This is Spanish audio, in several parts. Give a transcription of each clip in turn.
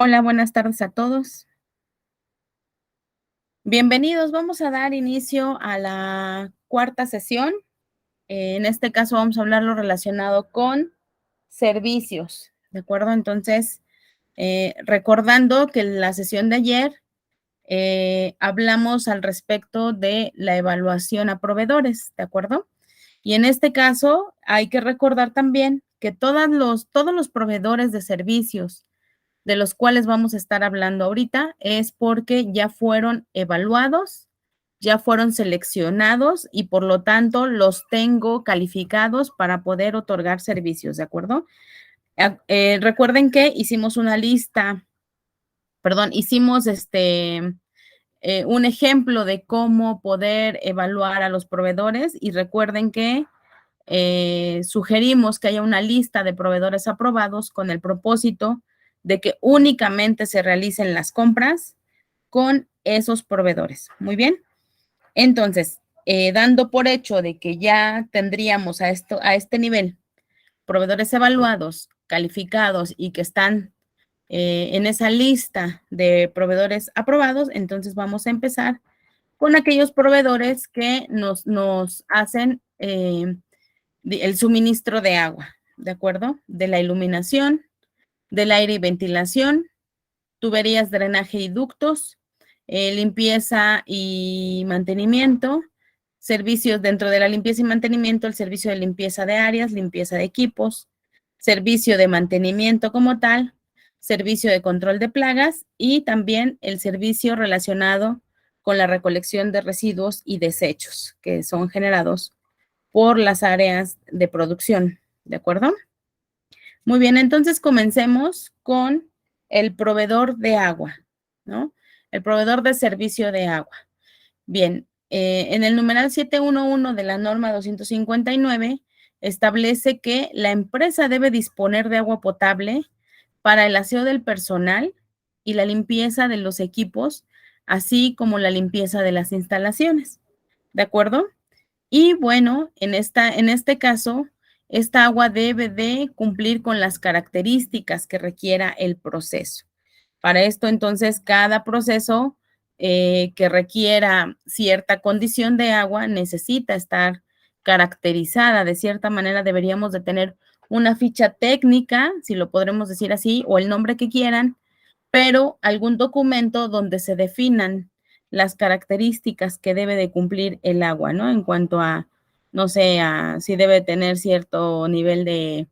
Hola, buenas tardes a todos. Bienvenidos. Vamos a dar inicio a la cuarta sesión. En este caso vamos a hablar lo relacionado con servicios, ¿de acuerdo? Entonces, recordando que en la sesión de ayer hablamos al respecto de la evaluación a proveedores, ¿de acuerdo? Y en este caso hay que recordar también que todos los proveedores de servicios de los cuales vamos a estar hablando ahorita es porque ya fueron evaluados, ya fueron seleccionados y por lo tanto los tengo calificados para poder otorgar servicios, ¿de acuerdo? Recuerden que hicimos una lista, perdón, hicimos un ejemplo de cómo poder evaluar a los proveedores y recuerden que sugerimos que haya una lista de proveedores aprobados con el propósito de que únicamente se realicen las compras con esos proveedores. Muy bien. Entonces, dando por hecho de que ya tendríamos a este nivel proveedores evaluados, calificados y que están en esa lista de proveedores aprobados, entonces vamos a empezar con aquellos proveedores que nos hacen el suministro de agua, ¿de acuerdo? De la iluminación, del aire y ventilación, tuberías, drenaje y ductos, limpieza y mantenimiento, servicios dentro de la limpieza y mantenimiento, el servicio de limpieza de áreas, limpieza de equipos, servicio de mantenimiento como tal, servicio de control de plagas y también el servicio relacionado con la recolección de residuos y desechos que son generados por las áreas de producción, ¿de acuerdo? Muy bien, entonces comencemos con el proveedor de agua, ¿no? El proveedor de servicio de agua. Bien, en el numeral 711 de la norma 259 establece que la empresa debe disponer de agua potable para el aseo del personal y la limpieza de los equipos, así como la limpieza de las instalaciones, ¿de acuerdo? Y bueno, en este caso, esta agua debe de cumplir con las características que requiera el proceso. Para esto, entonces, cada proceso que requiera cierta condición de agua necesita estar caracterizada. De cierta manera, deberíamos de tener una ficha técnica, si lo podremos decir así, o el nombre que quieran, pero algún documento donde se definan las características que debe de cumplir el agua, ¿no? En cuanto a, no sé, a si debe tener cierto nivel de,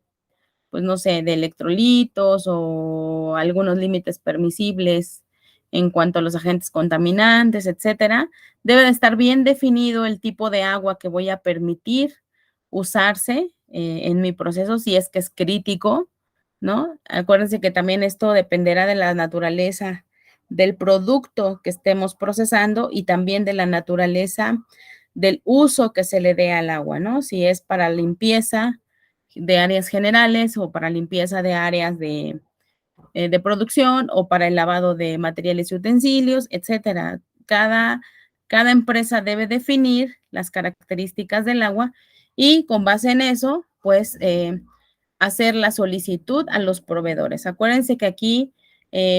pues no sé, de electrolitos o algunos límites permisibles en cuanto a los agentes contaminantes, etcétera. Debe de estar bien definido el tipo de agua que voy a permitir usarse en mi proceso si es que es crítico, ¿no? Acuérdense que también esto dependerá de la naturaleza del producto que estemos procesando y también de la naturaleza del uso que se le dé al agua, ¿no? Si es para limpieza de áreas generales o para limpieza de áreas de producción o para el lavado de materiales y utensilios, etcétera. Cada empresa debe definir las características del agua y con base en eso, pues, hacer la solicitud a los proveedores. Acuérdense que aquí,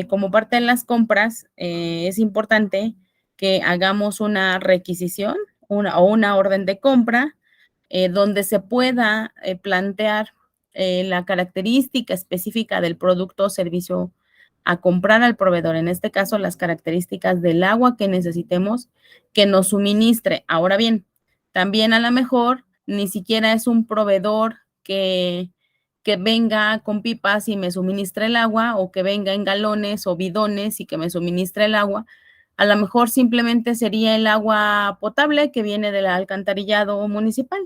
como parte de las compras, es importante que hagamos una requisición o una orden de compra donde se pueda plantear la característica específica del producto o servicio a comprar al proveedor, en este caso las características del agua que necesitemos que nos suministre. Ahora bien, también a lo mejor ni siquiera es un proveedor que venga con pipas y me suministre el agua o que venga en galones o bidones y que me suministre el agua. A lo mejor simplemente sería el agua potable que viene del alcantarillado municipal.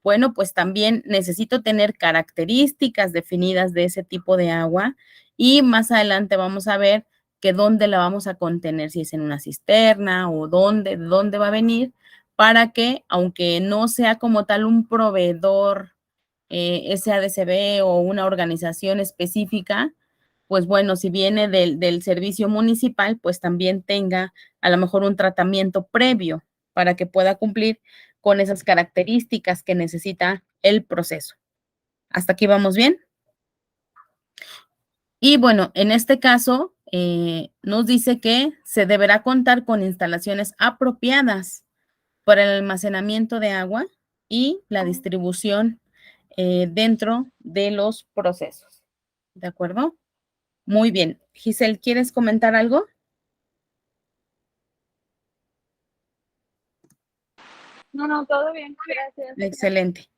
Bueno, pues también necesito tener características definidas de ese tipo de agua y más adelante vamos a ver que dónde la vamos a contener, si es en una cisterna o dónde va a venir, para que aunque no sea como tal un proveedor SADCB o una organización específica, pues bueno, si viene del servicio municipal, pues también tenga a lo mejor un tratamiento previo para que pueda cumplir con esas características que necesita el proceso. ¿Hasta aquí vamos bien? Y bueno, en este caso, nos dice que se deberá contar con instalaciones apropiadas para el almacenamiento de agua y la distribución dentro de los procesos. ¿De acuerdo? Muy bien. Giselle, ¿quieres comentar algo? No, todo bien, gracias. Excelente.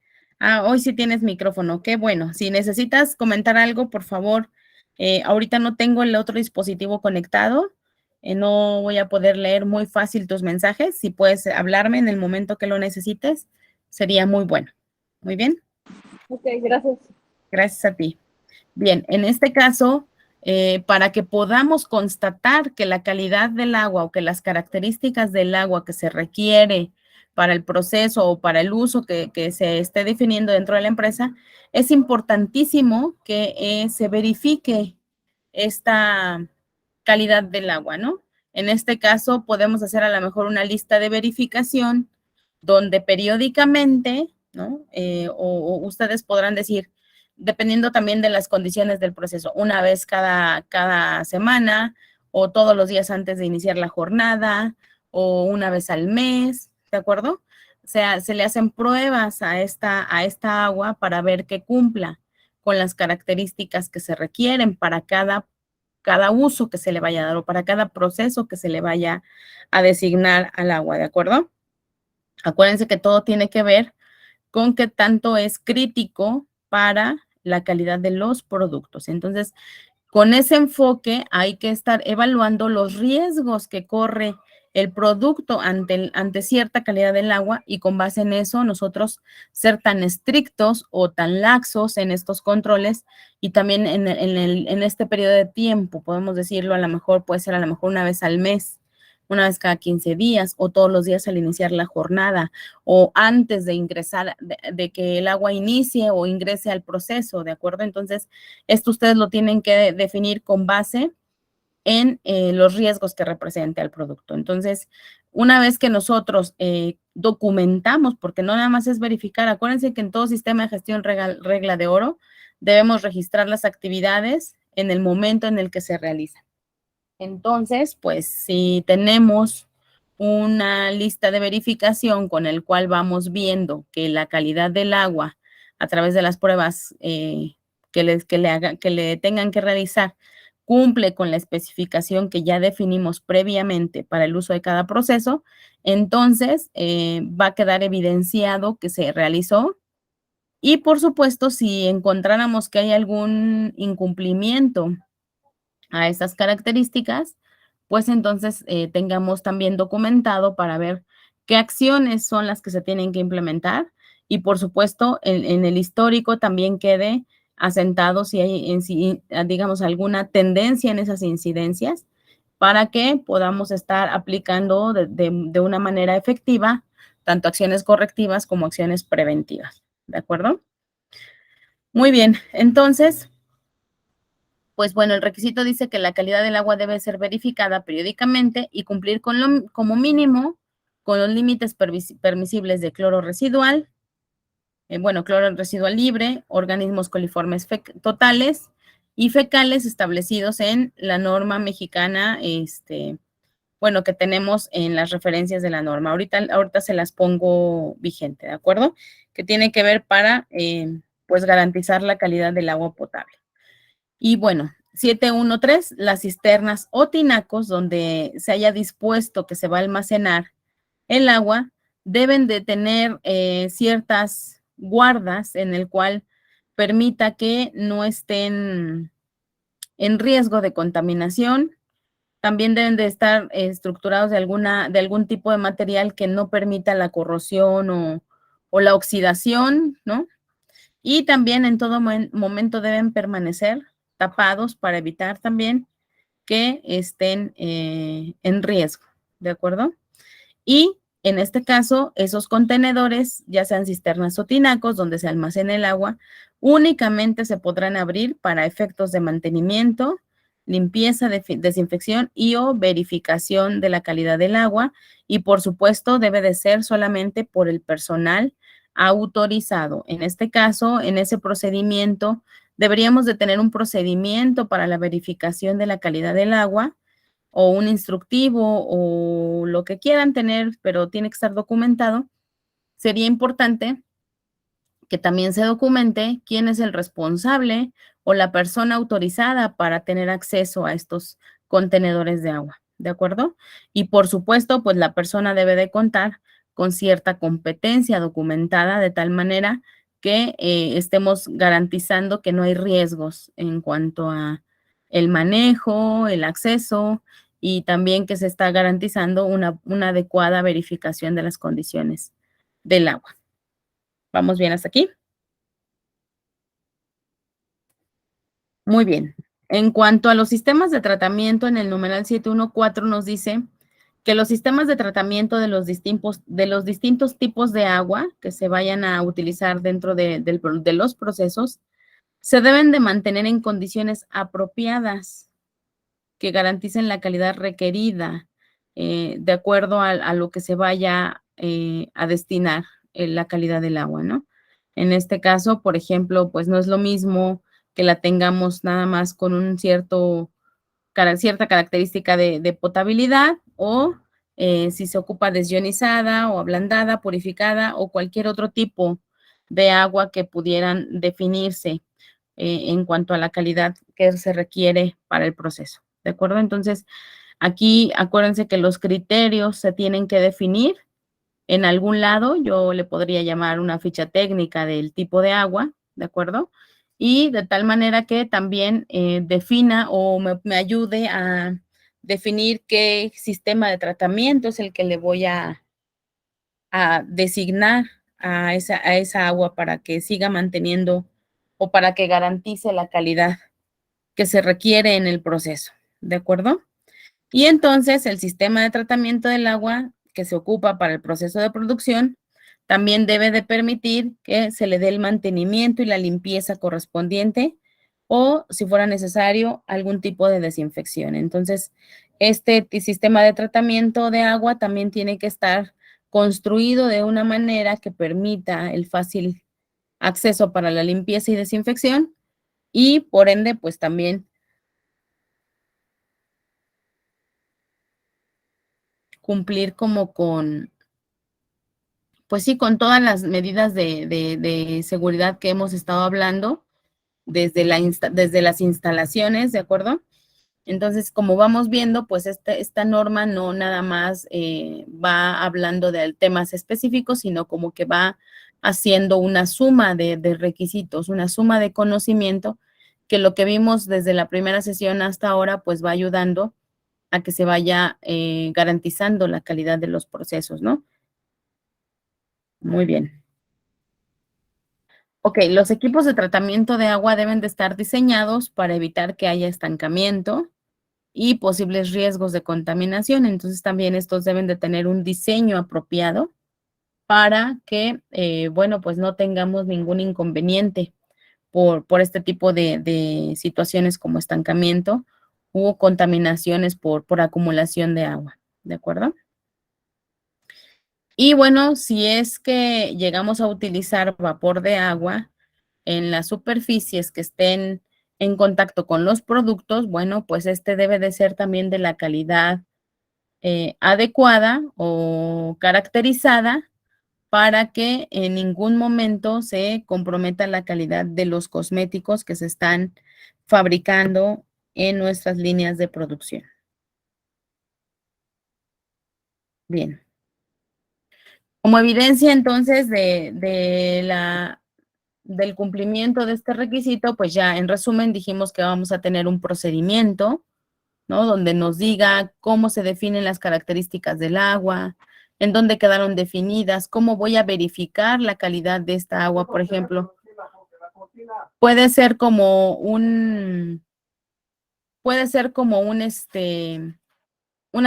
Hoy sí tienes micrófono, qué bueno. Si necesitas comentar algo, por favor, ahorita no tengo el otro dispositivo conectado, no voy a poder leer muy fácil tus mensajes. Si puedes hablarme en el momento que lo necesites, sería muy bueno. Muy bien. Ok, gracias. Gracias a ti. Bien, en este caso, para que podamos constatar que la calidad del agua o que las características del agua que se requiere para el proceso o para el uso que se esté definiendo dentro de la empresa, es importantísimo que se verifique esta calidad del agua, ¿no? En este caso, podemos hacer a lo mejor una lista de verificación donde periódicamente, ¿no? O ustedes podrán decir, dependiendo también de las condiciones del proceso, una vez cada semana o todos los días antes de iniciar la jornada o una vez al mes, ¿de acuerdo? O sea, se le hacen pruebas a esta agua para ver que cumpla con las características que se requieren para cada uso que se le vaya a dar o para cada proceso que se le vaya a designar al agua, ¿de acuerdo? Acuérdense que todo tiene que ver con qué tanto es crítico para la calidad de los productos. Entonces, con ese enfoque hay que estar evaluando los riesgos que corre el producto ante cierta calidad del agua y con base en eso nosotros ser tan estrictos o tan laxos en estos controles y también en este periodo de tiempo, podemos decirlo, a lo mejor puede ser a lo mejor una vez al mes, una vez cada 15 días o todos los días al iniciar la jornada o antes de ingresar, de que el agua inicie o ingrese al proceso, ¿de acuerdo? Entonces, esto ustedes lo tienen que definir con base en los riesgos que representa el producto. Entonces, una vez que nosotros documentamos, porque no nada más es verificar, acuérdense que en todo sistema de gestión regla de oro, debemos registrar las actividades en el momento en el que se realizan. Entonces, pues si tenemos una lista de verificación con el cual vamos viendo que la calidad del agua a través de las pruebas que le tengan que realizar cumple con la especificación que ya definimos previamente para el uso de cada proceso, entonces va a quedar evidenciado que se realizó y por supuesto si encontráramos que hay algún incumplimiento a esas características, pues entonces tengamos también documentado para ver qué acciones son las que se tienen que implementar y por supuesto en el histórico también quede asentado si hay, digamos, alguna tendencia en esas incidencias para que podamos estar aplicando de una manera efectiva tanto acciones correctivas como acciones preventivas. ¿De acuerdo? Muy bien, entonces, pues bueno, el requisito dice que la calidad del agua debe ser verificada periódicamente y cumplir como mínimo con los límites permisibles de cloro residual, cloro residual libre, organismos coliformes totales y fecales establecidos en la norma mexicana, que tenemos en las referencias de la norma. Ahorita se las pongo vigente, ¿de acuerdo? Que tiene que ver para, pues, garantizar la calidad del agua potable. Y bueno, 713, las cisternas o tinacos donde se haya dispuesto que se va a almacenar el agua, deben de tener ciertas guardas en el cual permita que no estén en riesgo de contaminación. También deben de estar estructurados de algún tipo de material que no permita la corrosión o la oxidación, ¿no? Y también en todo momento deben permanecer tapados para evitar también que estén en riesgo, ¿de acuerdo? Y en este caso, esos contenedores, ya sean cisternas o tinacos, donde se almacena el agua, únicamente se podrán abrir para efectos de mantenimiento, limpieza, desinfección y o verificación de la calidad del agua. Y por supuesto, debe de ser solamente por el personal autorizado. En este caso, en ese procedimiento, deberíamos de tener un procedimiento para la verificación de la calidad del agua o un instructivo o lo que quieran tener, pero tiene que estar documentado. Sería importante que también se documente quién es el responsable o la persona autorizada para tener acceso a estos contenedores de agua, ¿de acuerdo? Y por supuesto, pues la persona debe de contar con cierta competencia documentada de tal manera que estemos garantizando que no hay riesgos en cuanto a el manejo, el acceso y también que se está garantizando una adecuada verificación de las condiciones del agua. ¿Vamos bien hasta aquí? Muy bien. En cuanto a los sistemas de tratamiento, en el numeral 714 nos dice que los sistemas de tratamiento de los distintos tipos de agua que se vayan a utilizar dentro de los procesos se deben de mantener en condiciones apropiadas que garanticen la calidad requerida de acuerdo a lo que se vaya a destinar la calidad del agua, ¿no? En este caso, por ejemplo, pues no es lo mismo que la tengamos nada más con un cierta característica de potabilidad o si se ocupa desionizada o ablandada, purificada o cualquier otro tipo de agua que pudieran definirse en cuanto a la calidad que se requiere para el proceso. ¿De acuerdo? Entonces, aquí acuérdense que los criterios se tienen que definir en algún lado. Yo le podría llamar una ficha técnica del tipo de agua, ¿de acuerdo? Y de tal manera que también defina o me ayude a definir qué sistema de tratamiento es el que le voy a designar a esa agua para que siga manteniendo o para que garantice la calidad que se requiere en el proceso, ¿de acuerdo? Y entonces el sistema de tratamiento del agua que se ocupa para el proceso de producción también debe de permitir que se le dé el mantenimiento y la limpieza correspondiente o, si fuera necesario, algún tipo de desinfección. Entonces, este sistema de tratamiento de agua también tiene que estar construido de una manera que permita el fácil acceso para la limpieza y desinfección y, por ende, pues también cumplir como con, pues sí, con todas las medidas de seguridad que hemos estado hablando desde las instalaciones, ¿de acuerdo? Entonces, como vamos viendo, pues esta norma no nada más va hablando de temas específicos, sino como que va haciendo una suma de requisitos, una suma de conocimiento, que lo que vimos desde la primera sesión hasta ahora, pues va ayudando a que se vaya garantizando la calidad de los procesos, ¿no? Muy bien. Ok, los equipos de tratamiento de agua deben de estar diseñados para evitar que haya estancamiento y posibles riesgos de contaminación. Entonces, también estos deben de tener un diseño apropiado para que, bueno, pues no tengamos ningún inconveniente por este tipo de situaciones como estancamiento u contaminaciones por acumulación de agua. ¿De acuerdo? Y bueno, si es que llegamos a utilizar vapor de agua en las superficies que estén en contacto con los productos, bueno, pues este debe de ser también de la calidad adecuada o caracterizada para que en ningún momento se comprometa la calidad de los cosméticos que se están fabricando en nuestras líneas de producción. Bien. Como evidencia entonces del cumplimiento de este requisito, pues ya en resumen dijimos que vamos a tener un procedimiento, ¿no? Donde nos diga cómo se definen las características del agua, en dónde quedaron definidas, cómo voy a verificar la calidad de esta agua, por ejemplo. Puede ser como una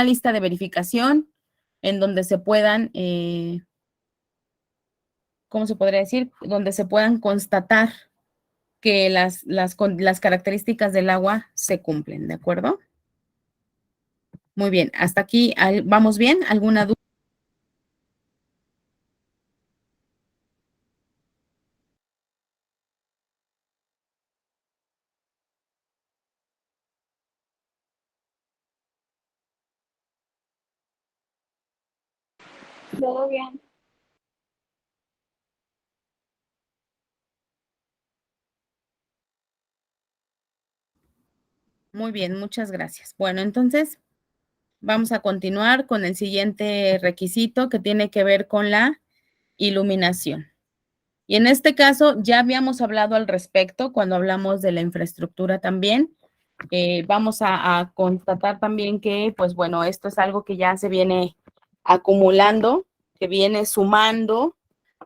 lista de verificación en donde se puedan, ¿cómo se podría decir? Donde se puedan constatar que las características del agua se cumplen, ¿de acuerdo? Muy bien, hasta aquí, ¿vamos bien? ¿Alguna duda? Todo bien. Muy bien, muchas gracias. Bueno, entonces vamos a continuar con el siguiente requisito que tiene que ver con la iluminación. Y en este caso ya habíamos hablado al respecto cuando hablamos de la infraestructura también. Vamos a constatar también que, pues bueno, esto es algo que ya se viene acumulando, que viene sumando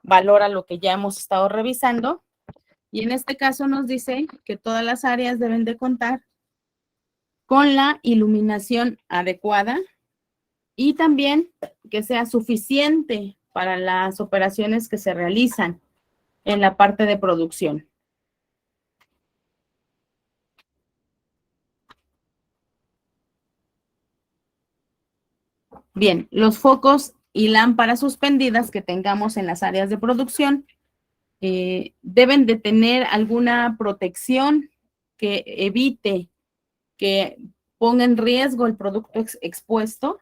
valor a lo que ya hemos estado revisando. Y en este caso nos dice que todas las áreas deben de contar con la iluminación adecuada y también que sea suficiente para las operaciones que se realizan en la parte de producción. Bien, los focos y lámparas suspendidas que tengamos en las áreas de producción deben de tener alguna protección que evite que ponga en riesgo el producto expuesto.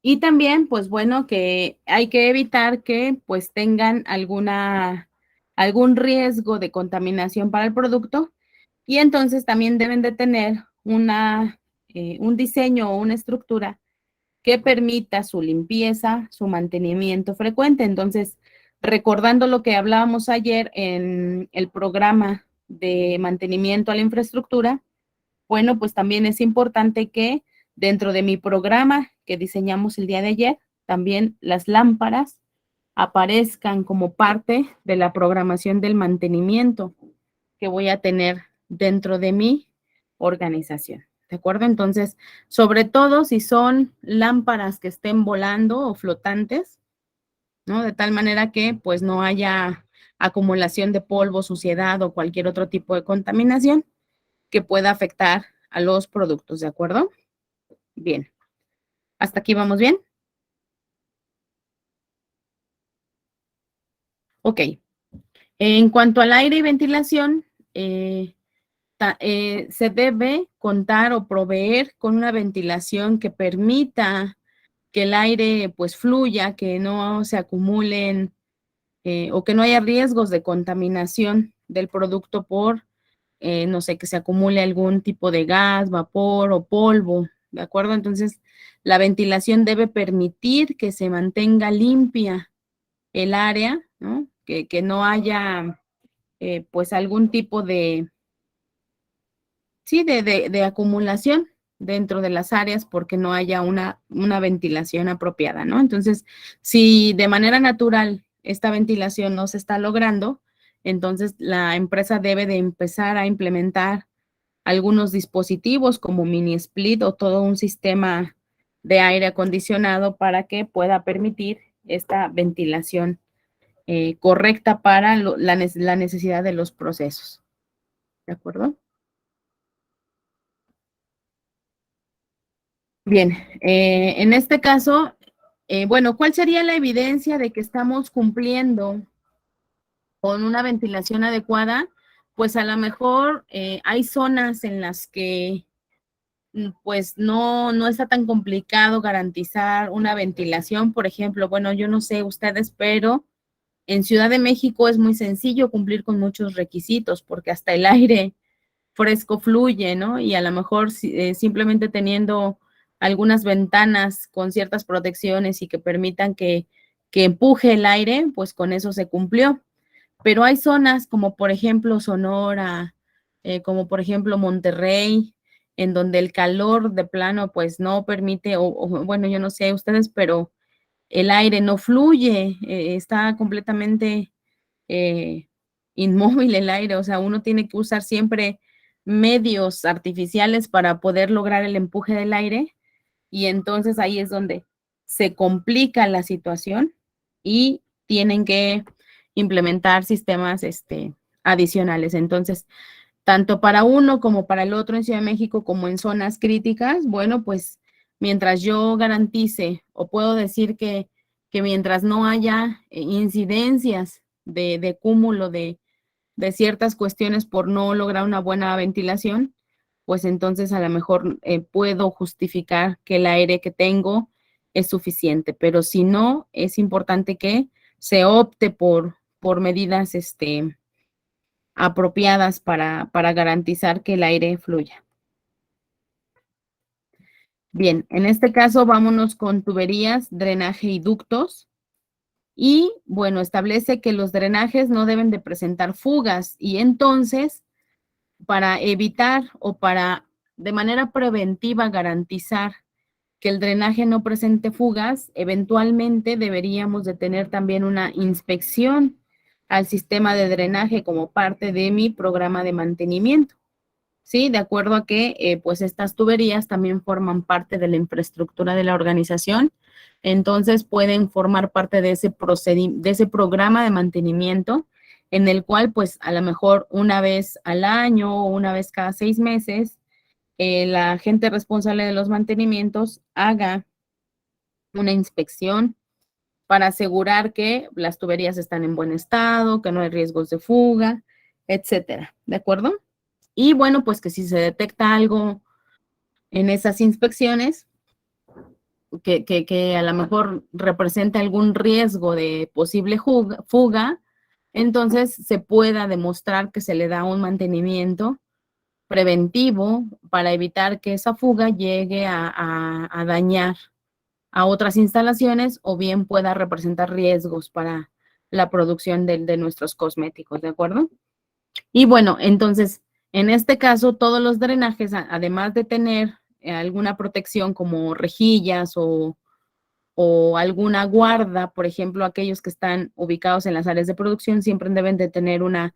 Y también, pues bueno, que hay que evitar que pues tengan algún riesgo de contaminación para el producto y entonces también deben de tener un diseño o una estructura que permita su limpieza, su mantenimiento frecuente. Entonces, recordando lo que hablábamos ayer en el programa de mantenimiento a la infraestructura, bueno, pues también es importante que dentro de mi programa que diseñamos el día de ayer, también las lámparas aparezcan como parte de la programación del mantenimiento que voy a tener dentro de mi organización. ¿De acuerdo? Entonces, sobre todo si son lámparas que estén volando o flotantes, ¿no? De tal manera que pues no haya acumulación de polvo, suciedad o cualquier otro tipo de contaminación que pueda afectar a los productos, ¿de acuerdo? Bien. ¿Hasta aquí vamos bien? Ok. En cuanto al aire y ventilación, se debe contar o proveer con una ventilación que permita que el aire pues fluya, que no se acumulen o que no haya riesgos de contaminación del producto por, no sé, que se acumule algún tipo de gas, vapor o polvo, ¿de acuerdo? Entonces, la ventilación debe permitir que se mantenga limpia el área, ¿no? Que no haya pues algún tipo de, sí, de acumulación dentro de las áreas porque no haya una ventilación apropiada, ¿no? Entonces, si de manera natural esta ventilación no se está logrando, entonces la empresa debe de empezar a implementar algunos dispositivos como mini split o todo un sistema de aire acondicionado para que pueda permitir esta ventilación correcta para la necesidad de los procesos. ¿De acuerdo? Bien, en este caso, bueno, ¿cuál sería la evidencia de que estamos cumpliendo con una ventilación adecuada? Pues a lo mejor hay zonas en las que pues no está tan complicado garantizar una ventilación. Por ejemplo, bueno, yo no sé ustedes, pero en Ciudad de México es muy sencillo cumplir con muchos requisitos porque hasta el aire fresco fluye, ¿no? Y a lo mejor simplemente teniendo algunas ventanas con ciertas protecciones y que permitan que empuje el aire, pues con eso se cumplió. Pero hay zonas como por ejemplo Sonora, como por ejemplo Monterrey, en donde el calor de plano pues no permite, bueno, yo no sé ustedes, pero el aire no fluye, está completamente inmóvil el aire, o sea, uno tiene que usar siempre medios artificiales para poder lograr el empuje del aire y entonces ahí es donde se complica la situación y tienen que implementar sistemas adicionales. Entonces, tanto para uno como para el otro en Ciudad de México como en zonas críticas, bueno, pues mientras yo garantice o puedo decir que que mientras no haya incidencias de cúmulo de ciertas cuestiones por no lograr una buena ventilación, pues entonces a lo mejor puedo justificar que el aire que tengo es suficiente, pero si no, es importante que se opte por medidas apropiadas para garantizar que el aire fluya. Bien, en este caso vámonos con tuberías, drenaje y ductos. Y bueno, establece que los drenajes no deben de presentar fugas y entonces para evitar o para de manera preventiva garantizar que el drenaje no presente fugas, eventualmente deberíamos de tener también una inspección al sistema de drenaje como parte de mi programa de mantenimiento. Sí, de acuerdo a que pues estas tuberías también forman parte de la infraestructura de la organización, entonces pueden formar parte de de ese programa de mantenimiento en el cual pues a lo mejor una vez al año o una vez cada 6 meses la gente responsable de los mantenimientos haga una inspección para asegurar que las tuberías están en buen estado, que no hay riesgos de fuga, etcétera, ¿de acuerdo? Y bueno, pues que si se detecta algo en esas inspecciones que a lo mejor representa algún riesgo de posible fuga, entonces se pueda demostrar que se le da un mantenimiento preventivo para evitar que esa fuga llegue a dañar a otras instalaciones o bien pueda representar riesgos para la producción de nuestros cosméticos, ¿de acuerdo? Y bueno, entonces, en este caso, todos los drenajes, además de tener alguna protección como rejillas o alguna guarda, por ejemplo, aquellos que están ubicados en las áreas de producción siempre deben de tener una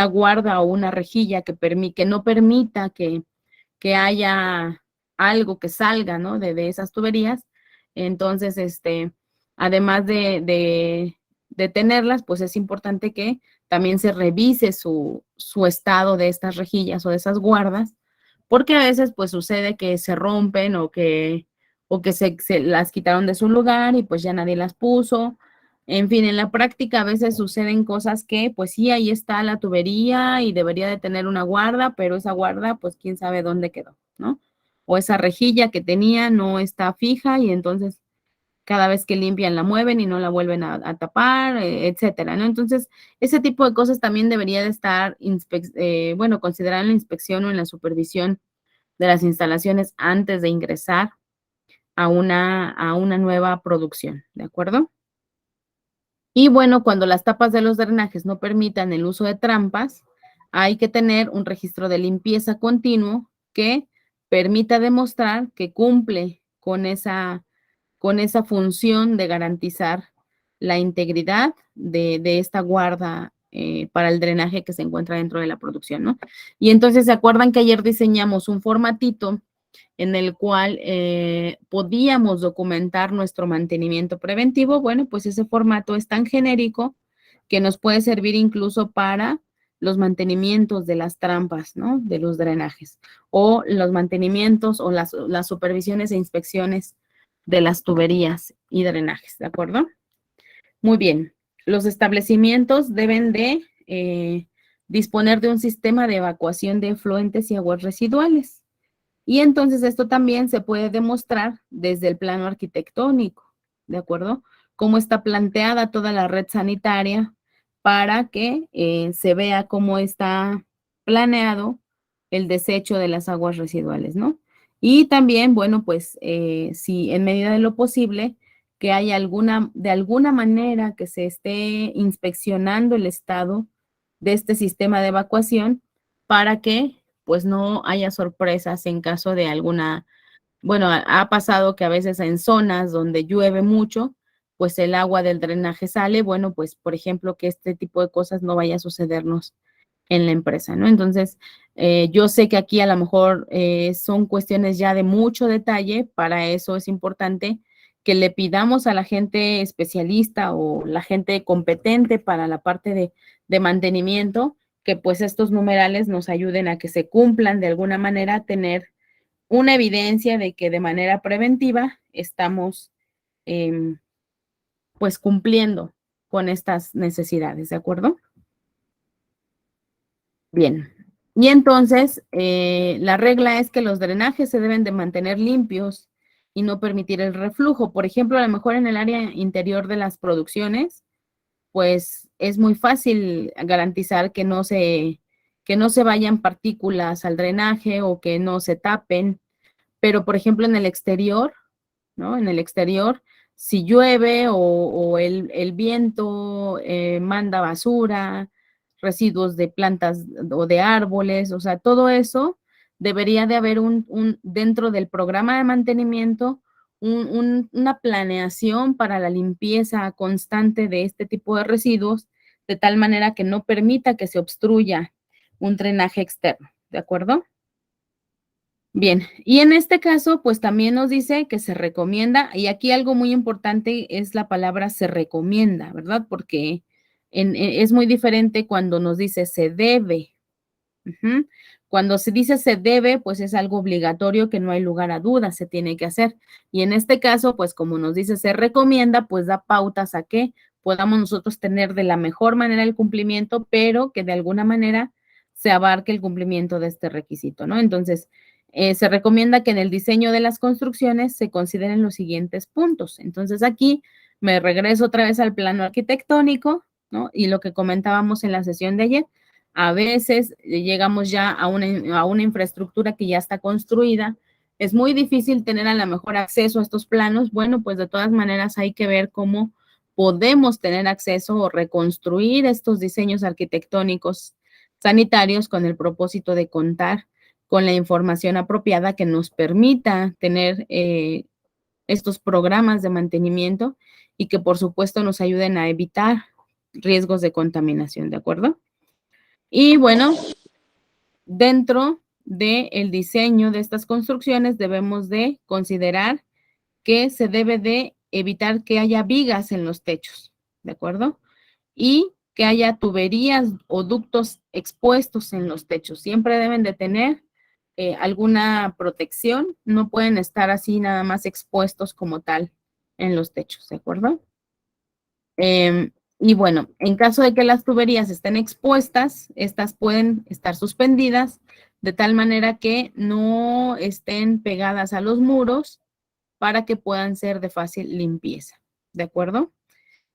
guarda o una rejilla que no permita que haya algo que salga, ¿no? De esas tuberías. Entonces, además de tenerlas, pues es importante que también se revise su estado de estas rejillas o de esas guardas, porque a veces pues sucede que se rompen o que se las quitaron de su lugar y pues ya nadie las puso. En fin, en la práctica a veces suceden cosas que pues sí, ahí está la tubería y debería de tener una guarda, pero esa guarda pues quién sabe dónde quedó, ¿no? O esa rejilla que tenía no está fija y entonces cada vez que limpian la mueven y no la vuelven a tapar, etcétera, ¿no? Entonces, ese tipo de cosas también debería de estar, bueno, considerar en la inspección o en la supervisión de las instalaciones antes de ingresar a una nueva producción, ¿de acuerdo? Y bueno, cuando las tapas de los drenajes no permitan el uso de trampas, hay que tener un registro de limpieza continuo que permita demostrar que cumple con esa función de garantizar la integridad de esta guarda para el drenaje que se encuentra dentro de la producción, ¿no? Y entonces, ¿se acuerdan que ayer diseñamos un formatito en el cual podíamos documentar nuestro mantenimiento preventivo? Bueno, pues ese formato es tan genérico que nos puede servir incluso para los mantenimientos de las trampas, ¿no? De los drenajes o los mantenimientos o las supervisiones e inspecciones de las tuberías y drenajes, ¿de acuerdo? Muy bien. Los establecimientos deben de disponer de un sistema de evacuación de efluentes y aguas residuales. Y entonces esto también se puede demostrar desde el plano arquitectónico, ¿de acuerdo? Cómo está planteada toda la red sanitaria para que se vea cómo está planeado el desecho de las aguas residuales, ¿no? Y también, bueno, pues si en medida de lo posible, que haya de alguna manera que se esté inspeccionando el estado de este sistema de evacuación para que pues no haya sorpresas en caso de bueno, ha pasado que a veces en zonas donde llueve mucho, pues el agua del drenaje sale, bueno, pues por ejemplo que este tipo de cosas no vaya a sucedernos en la empresa, ¿no? Entonces, yo sé que aquí a lo mejor son cuestiones ya de mucho detalle, para eso es importante que le pidamos a la gente especialista o la gente competente para la parte de mantenimiento, que pues estos numerales nos ayuden a que se cumplan de alguna manera, a tener una evidencia de que de manera preventiva estamos pues cumpliendo con estas necesidades, ¿de acuerdo? Bien. Y entonces, la regla es que los drenajes se deben de mantener limpios y no permitir el reflujo. Por ejemplo, a lo mejor en el área interior de las producciones, pues es muy fácil garantizar que no se vayan partículas al drenaje o que no se tapen. Pero, por ejemplo, en el exterior, ¿no? En el exterior, si llueve o el viento manda basura, residuos de plantas o de árboles, o sea, todo eso debería de haber dentro del programa de mantenimiento, una planeación para la limpieza constante de este tipo de residuos, de tal manera que no permita que se obstruya un drenaje externo, ¿de acuerdo? Bien, y en este caso, pues también nos dice que se recomienda, y aquí algo muy importante es la palabra se recomienda, ¿verdad? Porque es muy diferente cuando nos dice se debe. Ujú. Cuando se dice se debe, pues es algo obligatorio que no hay lugar a dudas, se tiene que hacer. Y en este caso, pues como nos dice se recomienda, pues da pautas a que podamos nosotros tener de la mejor manera el cumplimiento, pero que de alguna manera se abarque el cumplimiento de este requisito, ¿no? Entonces, se recomienda que en el diseño de las construcciones se consideren los siguientes puntos. Entonces, aquí me regreso otra vez al plano arquitectónico, ¿no? Y lo que comentábamos en la sesión de ayer, a veces llegamos ya a una infraestructura que ya está construida. Es muy difícil tener a lo mejor acceso a estos planos. Bueno, pues de todas maneras hay que ver cómo podemos tener acceso o reconstruir estos diseños arquitectónicos sanitarios con el propósito de contar con la información apropiada que nos permita tener estos programas de mantenimiento y que por supuesto nos ayuden a evitar riesgos de contaminación, ¿de acuerdo? Y bueno, dentro del diseño de estas construcciones debemos de considerar que se debe de evitar que haya vigas en los techos, ¿de acuerdo? Y que haya tuberías o ductos expuestos en los techos. Siempre deben de tener alguna protección, no pueden estar así nada más expuestos como tal en los techos, ¿de acuerdo? Y bueno, en caso de que las tuberías estén expuestas, estas pueden estar suspendidas de tal manera que no estén pegadas a los muros para que puedan ser de fácil limpieza, ¿de acuerdo?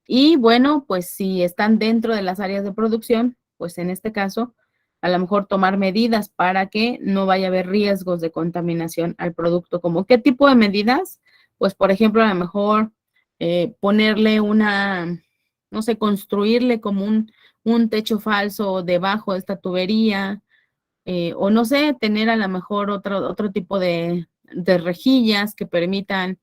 Y bueno, pues si están dentro de las áreas de producción, pues en este caso, a lo mejor tomar medidas para que no vaya a haber riesgos de contaminación al producto. ¿Como qué tipo de medidas? Pues por ejemplo, a lo mejor ponerle no sé, construirle como un techo falso debajo de esta tubería, o no sé, tener a lo mejor otro tipo de rejillas que permitan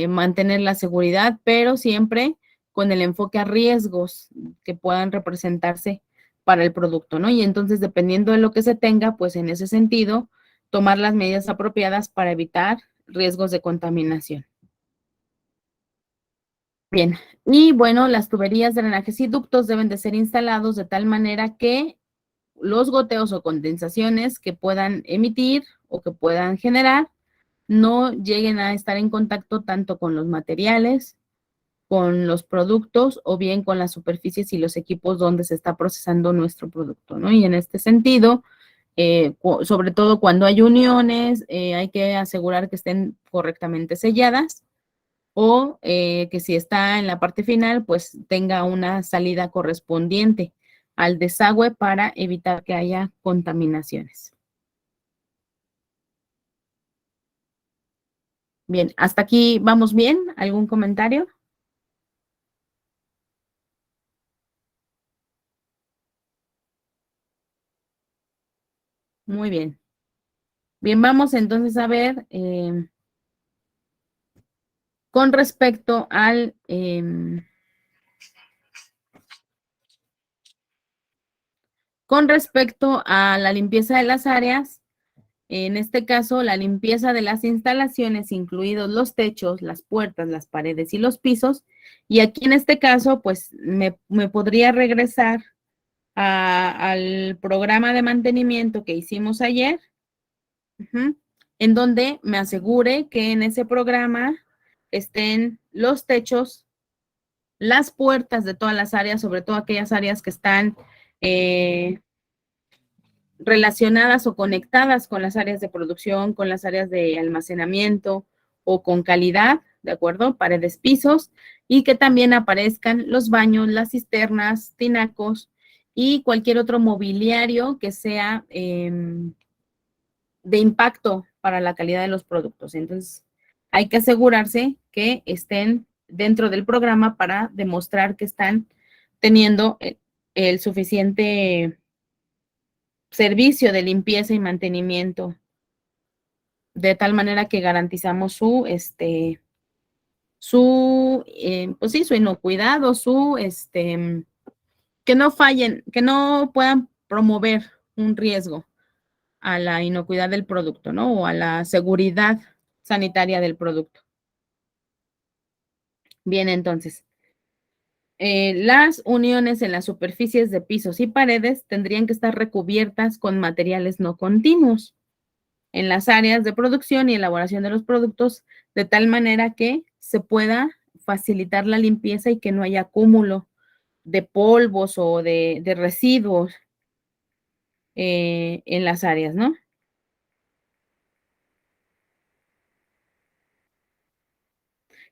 mantener la seguridad, pero siempre con el enfoque a riesgos que puedan representarse para el producto, ¿no? Y entonces, dependiendo de lo que se tenga, pues en ese sentido, tomar las medidas apropiadas para evitar riesgos de contaminación. Bien, y bueno, las tuberías, drenajes y ductos deben de ser instalados de tal manera que los goteos o condensaciones que puedan emitir o que puedan generar no lleguen a estar en contacto tanto con los materiales, con los productos o bien con las superficies y los equipos donde se está procesando nuestro producto, ¿no? Y en este sentido, sobre todo cuando hay uniones, hay que asegurar que estén correctamente selladas o que si está en la parte final, pues tenga una salida correspondiente al desagüe para evitar que haya contaminaciones. Bien, hasta aquí vamos bien. ¿Algún comentario? Muy bien. Bien, vamos entonces a ver con respecto con respecto a la limpieza de las áreas, en este caso, la limpieza de las instalaciones, incluidos los techos, las puertas, las paredes y los pisos. Y aquí en este caso, pues me podría regresar al programa de mantenimiento que hicimos ayer, en donde me asegure que en ese programa estén los techos las puertas de todas las áreas, sobre todo aquellas áreas que están relacionadas o conectadas con las áreas de producción, con las áreas de almacenamiento o con calidad, ¿de acuerdo? Paredes, pisos, y que también aparezcan los baños, las cisternas, tinacos y cualquier otro mobiliario que sea de impacto para la calidad de los productos. Entonces, hay que asegurarse que estén dentro del programa para demostrar que están teniendo el suficiente servicio de limpieza y mantenimiento, de tal manera que garantizamos pues sí, su inocuidad o que no fallen, que no puedan promover un riesgo a la inocuidad del producto, ¿no? O a la seguridad sanitaria del producto. Bien, entonces, las uniones en las superficies de pisos y paredes tendrían que estar recubiertas con materiales no continuos en las áreas de producción y elaboración de los productos, de tal manera que se pueda facilitar la limpieza y que no haya acúmulo de polvos o de residuos en las áreas, ¿no?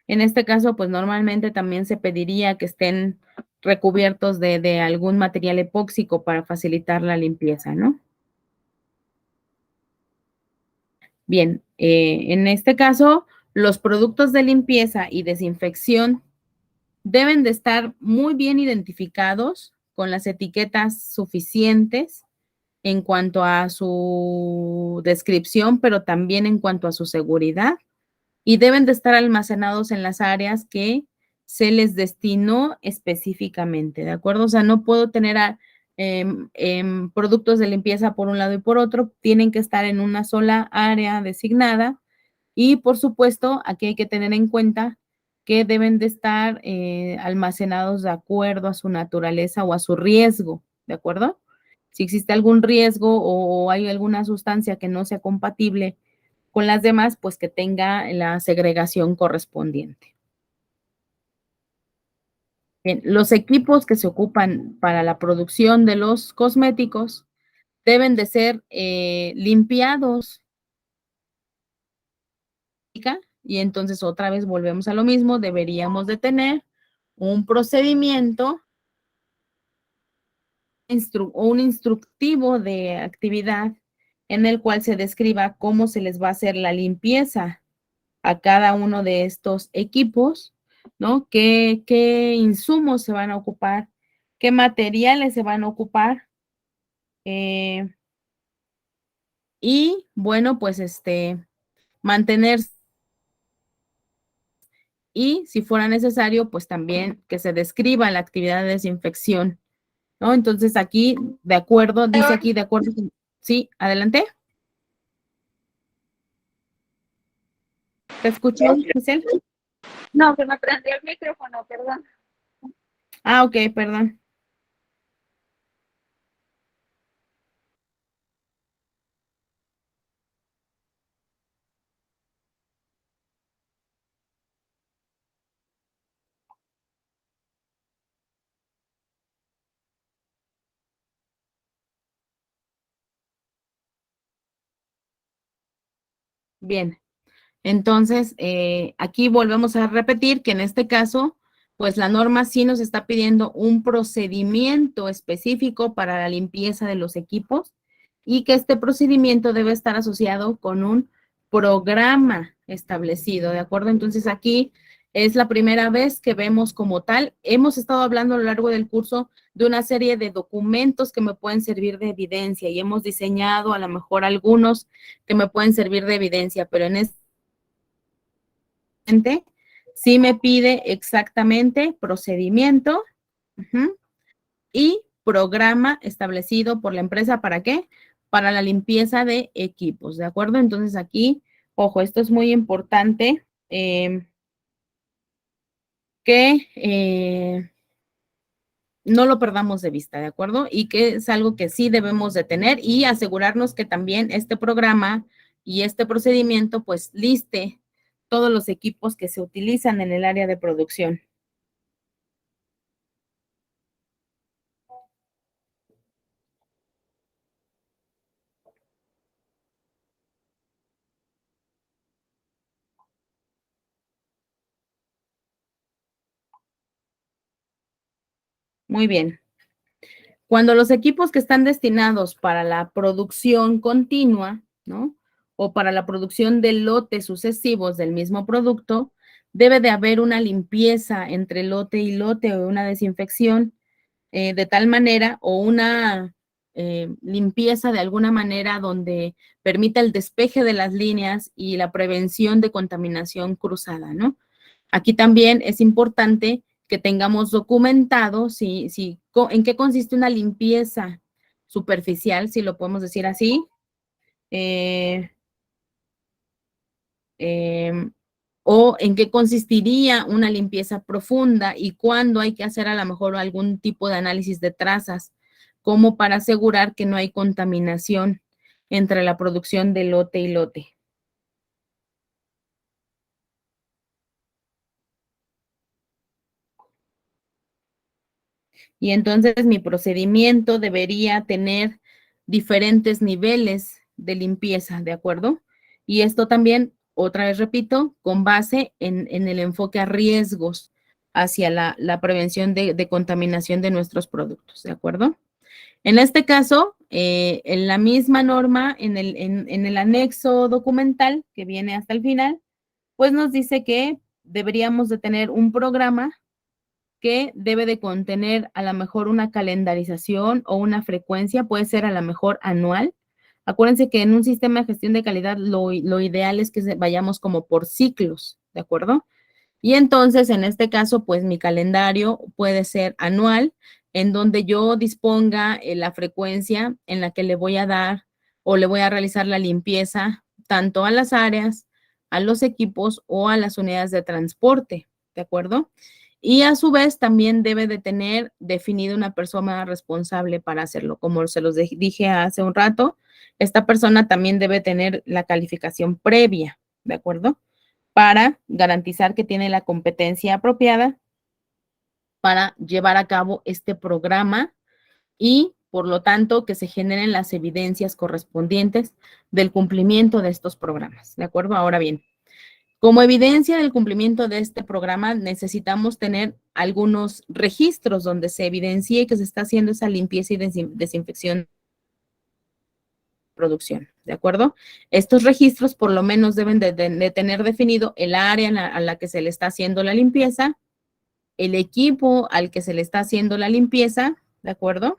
En este caso, pues normalmente también se pediría que estén recubiertos de algún material epóxico para facilitar la limpieza, ¿no? Bien, en este caso, los productos de limpieza y desinfección deben de estar muy bien identificados con las etiquetas suficientes en cuanto a su descripción, pero también en cuanto a su seguridad, y deben de estar almacenados en las áreas que se les destinó específicamente, ¿de acuerdo? O sea, no puedo tener productos de limpieza por un lado y por otro, tienen que estar en una sola área designada y, por supuesto, aquí hay que tener en cuenta que deben de estar almacenados de acuerdo a su naturaleza o a su riesgo, ¿de acuerdo? Si existe algún riesgo o hay alguna sustancia que no sea compatible con las demás, pues que tenga la segregación correspondiente. Bien, los equipos que se ocupan para la producción de los cosméticos deben de ser limpiados y entonces otra vez volvemos a lo mismo, deberíamos de tener un procedimiento o un instructivo de actividad en el cual se describa cómo se les va a hacer la limpieza a cada uno de estos equipos, ¿no? ¿Qué insumos se van a ocupar? ¿Qué materiales se van a ocupar? Y bueno, pues mantener y si fuera necesario, pues también que se describa la actividad de desinfección, ¿no? Entonces aquí, de acuerdo, dice aquí, de acuerdo, sí, adelante. ¿Te escucho, Giselle? No, que me prendió el micrófono, perdón. Ah, ok, perdón. Bien. Entonces, aquí volvemos a repetir que en este caso, pues la norma sí nos está pidiendo un procedimiento específico para la limpieza de los equipos y que este procedimiento debe estar asociado con un programa establecido, ¿de acuerdo? Entonces, aquí es la primera vez que vemos como tal. Hemos estado hablando a lo largo del curso de una serie de documentos que me pueden servir de evidencia y hemos diseñado a lo mejor algunos que me pueden servir de evidencia, pero en este sí me pide exactamente procedimiento y programa establecido por la empresa. ¿Para qué? Para la limpieza de equipos, ¿de acuerdo? Entonces aquí, ojo, esto es muy importante que no lo perdamos de vista, ¿de acuerdo? Y que es algo que sí debemos de tener y asegurarnos que también este programa y este procedimiento pues liste todos los equipos que se utilizan en el área de producción. Muy bien. Cuando los equipos que están destinados para la producción continua, ¿no? O para la producción de lotes sucesivos del mismo producto, debe de haber una limpieza entre lote y lote o una desinfección de tal manera o una limpieza de alguna manera donde permita el despeje de las líneas y la prevención de contaminación cruzada, ¿no? Aquí también es importante que tengamos documentado en qué consiste una limpieza superficial, si lo podemos decir así, eh, eh, o en qué consistiría una limpieza profunda y cuándo hay que hacer a lo mejor algún tipo de análisis de trazas, como para asegurar que no hay contaminación entre la producción de lote y lote. Y entonces mi procedimiento debería tener diferentes niveles de limpieza, ¿de acuerdo? Y esto también, otra vez repito, con base en el enfoque a riesgos hacia la prevención de contaminación de nuestros productos, ¿de acuerdo? En este caso, en la misma norma, en el anexo documental que viene hasta el final, pues nos dice que deberíamos de tener un programa que debe de contener a lo mejor una calendarización o una frecuencia, puede ser a lo mejor anual. Acuérdense que en un sistema de gestión de calidad lo ideal es que vayamos como por ciclos, ¿de acuerdo? Y entonces, en este caso, pues mi calendario puede ser anual, en donde yo disponga la frecuencia en la que le voy a dar o le voy a realizar la limpieza tanto a las áreas, a los equipos o a las unidades de transporte, ¿de acuerdo? Y a su vez también debe de tener definido una persona responsable para hacerlo. Como se los dije hace un rato, esta persona también debe tener la calificación previa, ¿de acuerdo? Para garantizar que tiene la competencia apropiada para llevar a cabo este programa y, por lo tanto, que se generen las evidencias correspondientes del cumplimiento de estos programas. ¿De acuerdo? Ahora bien, como evidencia del cumplimiento de este programa, necesitamos tener algunos registros donde se evidencie que se está haciendo esa limpieza y desinfección producción, ¿de acuerdo? Estos registros por lo menos deben de tener definido el área a la que se le está haciendo la limpieza, el equipo al que se le está haciendo la limpieza, ¿de acuerdo?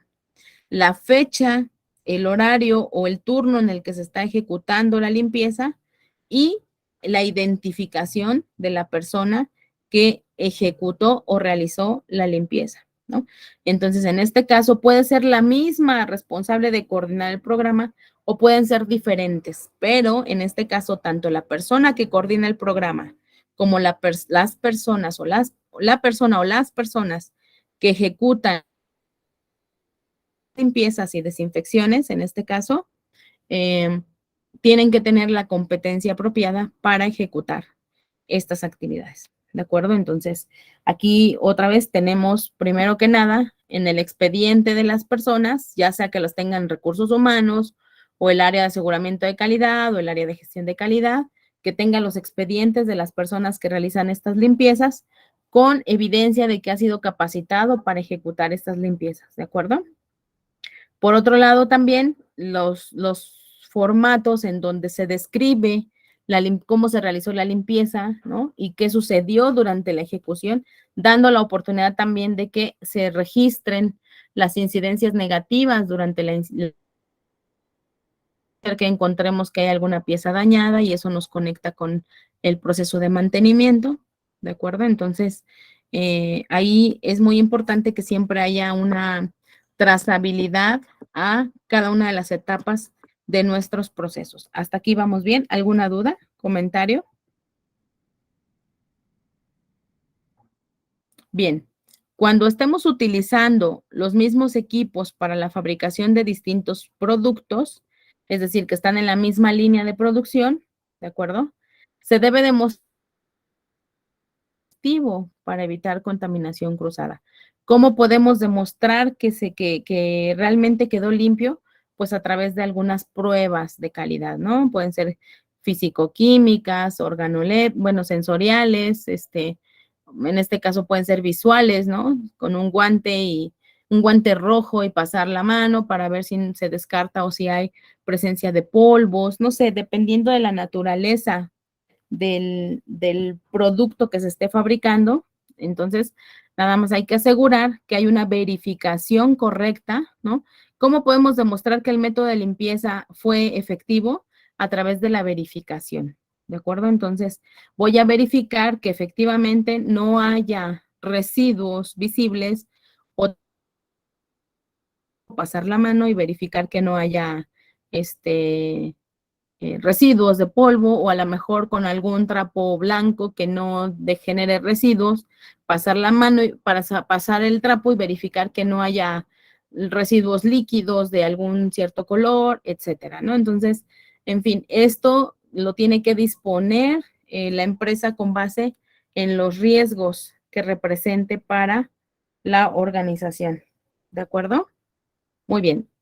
La fecha, el horario o el turno en el que se está ejecutando la limpieza y la identificación de la persona que ejecutó o realizó la limpieza, ¿no? Entonces, en este caso puede ser la misma responsable de coordinar el programa o pueden ser diferentes, pero en este caso tanto la persona que coordina el programa como las personas o la persona o las personas que ejecutan limpiezas y desinfecciones, en este caso, eh, tienen que tener la competencia apropiada para ejecutar estas actividades. ¿De acuerdo? Entonces, aquí otra vez tenemos, primero que nada, en el expediente de las personas, ya sea que los tengan recursos humanos o el área de aseguramiento de calidad o el área de gestión de calidad, que tengan los expedientes de las personas que realizan estas limpiezas con evidencia de que ha sido capacitado para ejecutar estas limpiezas. ¿De acuerdo? Por otro lado, también los formatos en donde se describe cómo se realizó la limpieza, ¿no? Y qué sucedió durante la ejecución, dando la oportunidad también de que se registren las incidencias negativas durante que encontremos que hay alguna pieza dañada y eso nos conecta con el proceso de mantenimiento, ¿de acuerdo? Entonces, ahí es muy importante que siempre haya una trazabilidad a cada una de las etapas de nuestros procesos. ¿Hasta aquí vamos bien? ¿Alguna duda? ¿Comentario? Bien. Cuando estemos utilizando los mismos equipos para la fabricación de distintos productos, es decir, que están en la misma línea de producción, ¿de acuerdo? Se debe demostrar para evitar contaminación cruzada. ¿Cómo podemos demostrar que realmente quedó limpio? Pues a través de algunas pruebas de calidad, ¿no? Pueden ser físico-químicas, bueno, sensoriales, en este caso pueden ser visuales, ¿no? Con un guante y un guante rojo y pasar la mano para ver si se descarta o si hay presencia de polvos, no sé, dependiendo de la naturaleza del producto que se esté fabricando. Entonces, nada más hay que asegurar que hay una verificación correcta, ¿no? ¿Cómo podemos demostrar que el método de limpieza fue efectivo? A través de la verificación, ¿de acuerdo? Entonces, voy a verificar que efectivamente no haya residuos visibles o pasar la mano y verificar que no haya residuos de polvo o a lo mejor con algún trapo blanco que no genere residuos, pasar la mano para pasar el trapo y verificar que no haya residuos líquidos de algún cierto color, etcétera, ¿no? Entonces, en fin, esto lo tiene que disponer la empresa con base en los riesgos que represente para la organización, ¿de acuerdo? Muy bien.